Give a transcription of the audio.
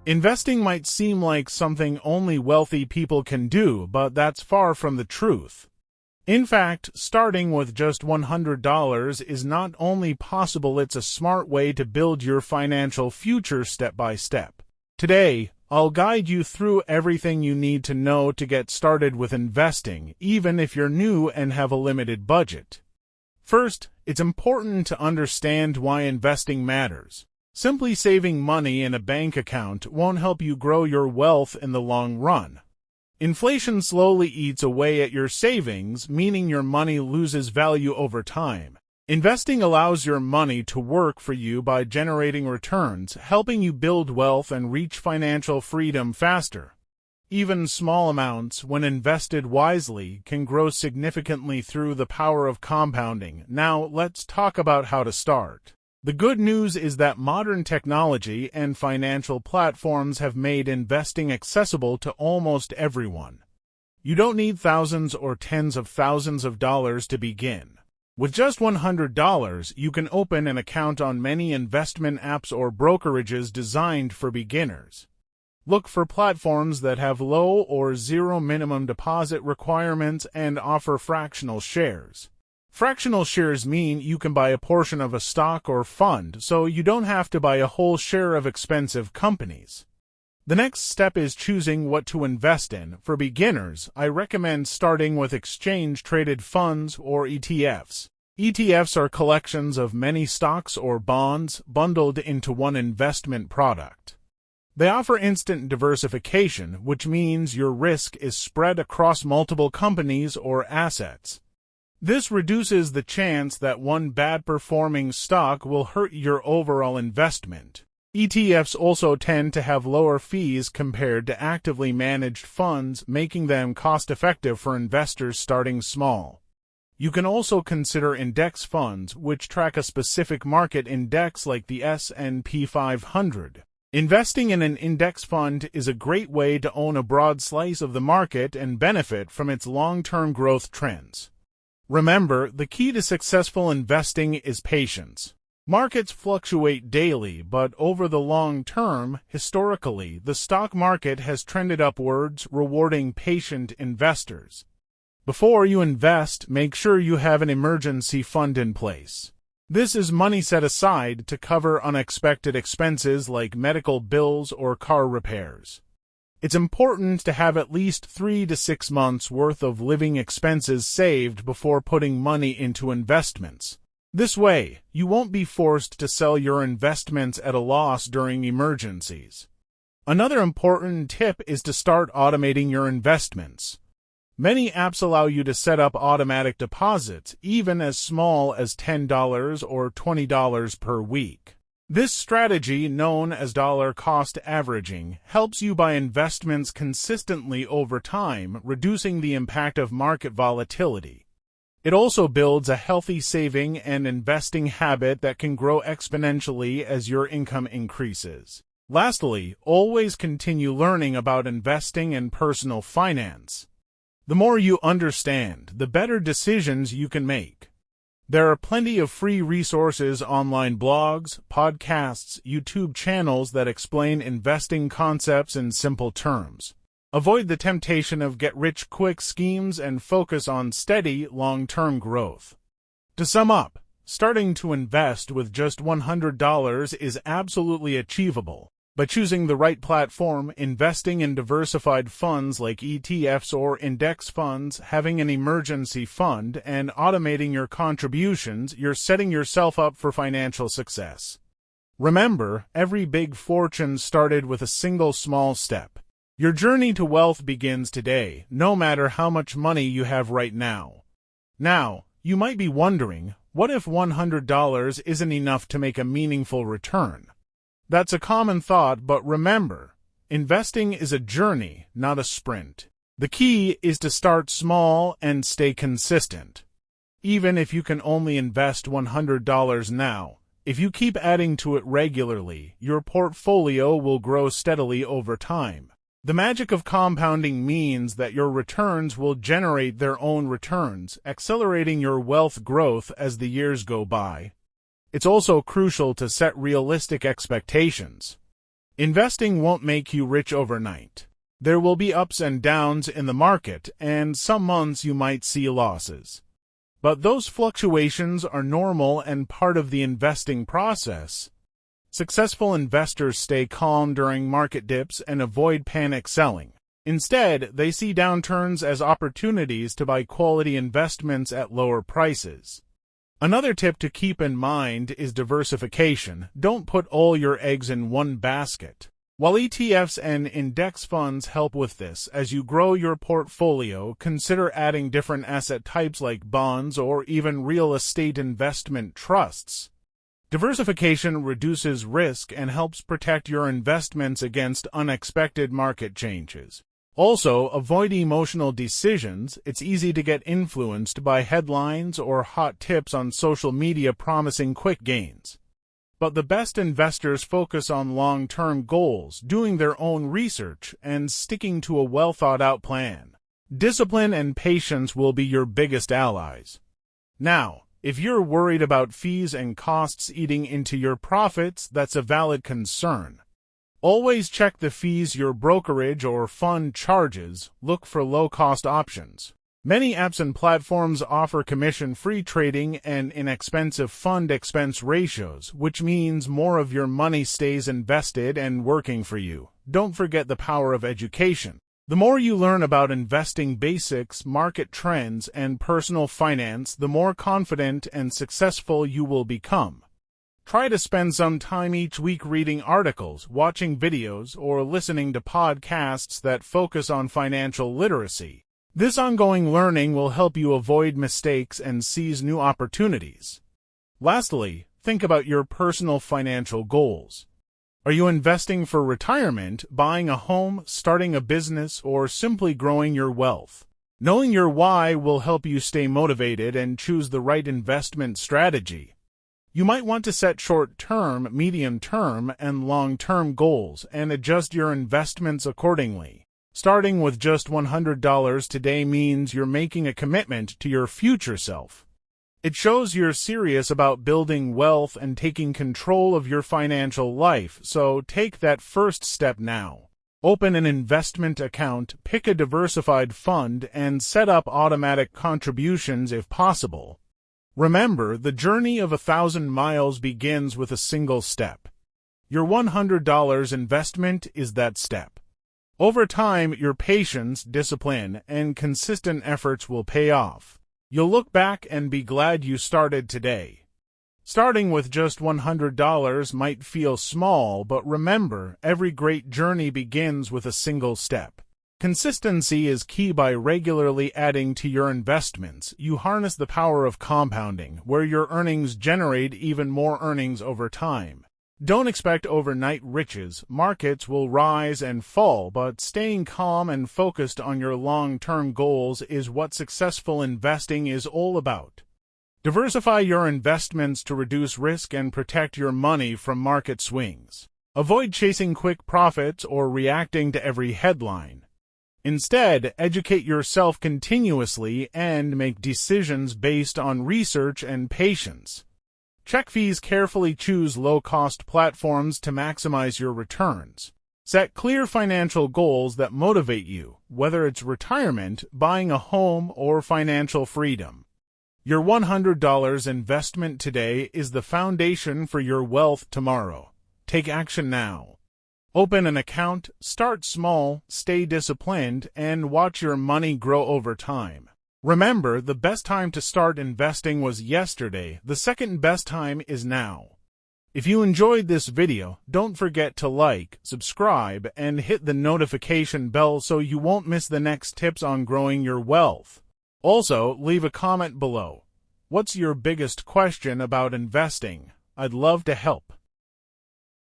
Investing might seem like something only wealthy people can do, but that's far from the truth. In fact, starting with just $100 is not only possible, it's a smart way to build your financial future step by step. Today, I'll guide you through everything you need to know to get started with investing, even if you're new and have a limited budget. First, it's important to understand why investing matters. Simply saving money in a bank account won't help you grow your wealth in the long run. Inflation slowly eats away at your savings, meaning your money loses value over time. Investing allows your money to work for you by generating returns, helping you build wealth and reach financial freedom faster. Even small amounts, when invested wisely, can grow significantly through the power of compounding. Now, let's talk about how to start. The good news is that modern technology and financial platforms have made investing accessible to almost everyone. You don't need thousands or tens of thousands of dollars to begin. With just $100, you can open an account on many investment apps or brokerages designed for beginners. Look for platforms that have low or zero minimum deposit requirements and offer fractional shares. Fractional shares mean you can buy a portion of a stock or fund, so you don't have to buy a whole share of expensive companies. The next step is choosing what to invest in. For beginners, I recommend starting with exchange-traded funds or ETFs. ETFs are collections of many stocks or bonds bundled into one investment product. They offer instant diversification, which means your risk is spread across multiple companies or assets. This reduces the chance that one bad-performing stock will hurt your overall investment. ETFs also tend to have lower fees compared to actively managed funds, making them cost-effective for investors starting small. You can also consider index funds, which track a specific market index like the S&P 500. Investing in an index fund is a great way to own a broad slice of the market and benefit from its long-term growth trends. Remember, the key to successful investing is patience. Markets fluctuate daily, but over the long term, historically, the stock market has trended upwards, rewarding patient investors. Before you invest, make sure you have an emergency fund in place. This is money set aside to cover unexpected expenses like medical bills or car repairs. It's important to have at least 3 to 6 months' worth of living expenses saved before putting money into investments. This way, you won't be forced to sell your investments at a loss during emergencies. Another important tip is to start automating your investments. Many apps allow you to set up automatic deposits, even as small as $10 or $20 per week. This strategy, known as dollar cost averaging, helps you buy investments consistently over time, reducing the impact of market volatility. It also builds a healthy saving and investing habit that can grow exponentially as your income increases. Lastly, always continue learning about investing and personal finance. The more you understand, the better decisions you can make. There are plenty of free resources, online blogs, podcasts, YouTube channels that explain investing concepts in simple terms. Avoid the temptation of get-rich-quick schemes and focus on steady, long-term growth. To sum up, starting to invest with just $100 is absolutely achievable. By choosing the right platform, investing in diversified funds like ETFs or index funds, having an emergency fund, and automating your contributions, you're setting yourself up for financial success. Remember, every big fortune started with a single small step. Your journey to wealth begins today, no matter how much money you have right now. Now, you might be wondering, what if $100 isn't enough to make a meaningful return? That's a common thought, but remember, investing is a journey, not a sprint. The key is to start small and stay consistent. Even if you can only invest $100 now, if you keep adding to it regularly, your portfolio will grow steadily over time. The magic of compounding means that your returns will generate their own returns, accelerating your wealth growth as the years go by. It's also crucial to set realistic expectations. Investing won't make you rich overnight. There will be ups and downs in the market, and some months you might see losses. But those fluctuations are normal and part of the investing process. Successful investors stay calm during market dips and avoid panic selling. Instead, they see downturns as opportunities to buy quality investments at lower prices. Another tip to keep in mind is diversification. Don't put all your eggs in one basket. While ETFs and index funds help with this, as you grow your portfolio, consider adding different asset types like bonds or even real estate investment trusts. Diversification reduces risk and helps protect your investments against unexpected market changes. Also, avoid emotional decisions. It's easy to get influenced by headlines or hot tips on social media promising quick gains. But the best investors focus on long-term goals, doing their own research, and sticking to a well-thought-out plan. Discipline and patience will be your biggest allies. Now, if you're worried about fees and costs eating into your profits, that's a valid concern. Always check the fees your brokerage or fund charges. Look for low-cost options. Many apps and platforms offer commission-free trading and inexpensive fund-expense ratios, which means more of your money stays invested and working for you. Don't forget the power of education. The more you learn about investing basics, market trends, and personal finance, the more confident and successful you will become. Try to spend some time each week reading articles, watching videos, or listening to podcasts that focus on financial literacy. This ongoing learning will help you avoid mistakes and seize new opportunities. Lastly, think about your personal financial goals. Are you investing for retirement, buying a home, starting a business, or simply growing your wealth? Knowing your why will help you stay motivated and choose the right investment strategy. You might want to set short-term, medium-term, and long-term goals and adjust your investments accordingly. Starting with just $100 today means you're making a commitment to your future self. It shows you're serious about building wealth and taking control of your financial life, so take that first step now. Open an investment account, pick a diversified fund, and set up automatic contributions if possible. Remember, the journey of 1,000 miles begins with a single step. Your $100 investment is that step. Over time, your patience, discipline, and consistent efforts will pay off. You'll look back and be glad you started today. Starting with just $100 might feel small, but remember, every great journey begins with a single step. Consistency is key. By regularly adding to your investments, you harness the power of compounding, where your earnings generate even more earnings over time. Don't expect overnight riches. Markets will rise and fall, but staying calm and focused on your long-term goals is what successful investing is all about. Diversify your investments to reduce risk and protect your money from market swings. Avoid chasing quick profits or reacting to every headline. Instead, educate yourself continuously and make decisions based on research and patience. Check fees carefully. Choose low-cost platforms to maximize your returns. Set clear financial goals that motivate you, whether it's retirement, buying a home, or financial freedom. Your $100 investment today is the foundation for your wealth tomorrow. Take action now. Open an account, start small, stay disciplined, and watch your money grow over time. Remember, the best time to start investing was yesterday. The second best time is now. If you enjoyed this video, don't forget to like, subscribe, and hit the notification bell so you won't miss the next tips on growing your wealth. Also, leave a comment below. What's your biggest question about investing? I'd love to help.